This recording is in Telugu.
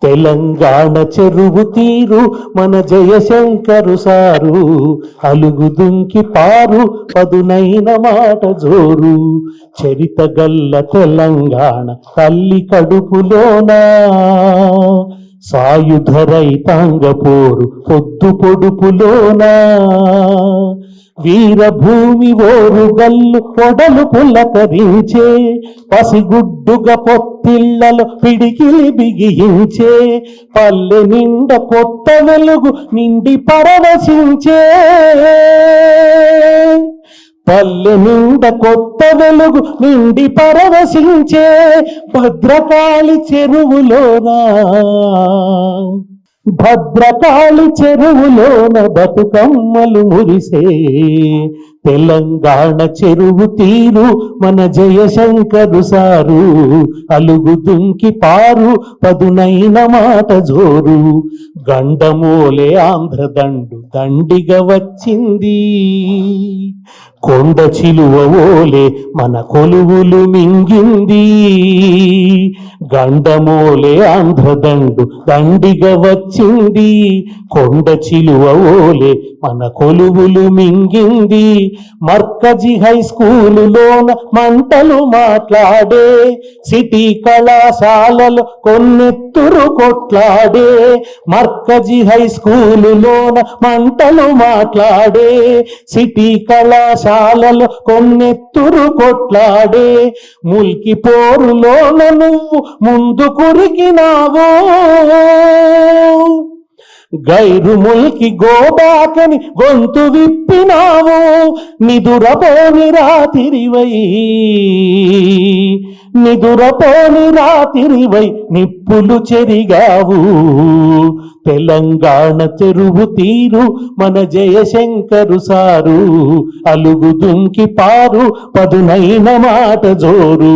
తెలంగాణ చెరువు తీరు మన జయశంకరు సారు, అలుగు దుంకి పారు పదునైన మాట జోరు. చరిత గల్ల తెలంగాణ తల్లి కడుపులోనా, సాయుధ రైతాంగ పోరు పొద్దు పొడుపులోనా, వీరభూమి ఓరు గల్లు పొడలు పులకరించే, పసిగుడ్డుగా పొత్తిళ్లలో పిడికిలి బిగించే, పల్లె నిండ కొత్త వెలుగు నిండి పరవశించే, పల్లె నిండ కొత్త వెలుగు నిండి పరవశించే, భద్రకాళి చెరువులోనా, భద్రకాళి చెరువులోన బతుకమ్మలు మురిసే. తెలంగాణ చెరువు తీరు మన జయశంకరు సారు, అలుగు దుంకి పారు పదునైన మాట జోరు. గండమోలే ఆంధ్రదండు దండిగా వచ్చింది, కొండ చిలువ ఓలే మన కొలువులు మింగింది. గండమోలే ఆంధ్రదండు దండిగా వచ్చింది, కొండ చిలువ ఓలే మన కొలువులు మింగింది. మర్కజీ హై స్కూలులోన మంటలు మాట్లాడే, సిటీ కళాశాలలో కొన్నెత్తురు కొట్లాడే. మర్కజీ హై స్కూలులోన మంటలు మాట్లాడే, సిటీ కళాశాలలో కొన్నెత్తురు కొట్లాడే. ముల్కి పోరులోన నువ్వు ముందు కురికినావో, గైరు ముల్కి గోబాకని గొంతు విప్పినావు. నిదురపోని రాతిరివై, నిదురపోని రాతిరివై నిప్పులు చెరిగావు. తెలంగాణ చెరువు తీరు మన జయశంకరు సారు, అలుగు దుంకి పారు పదునైన మాట జోరు.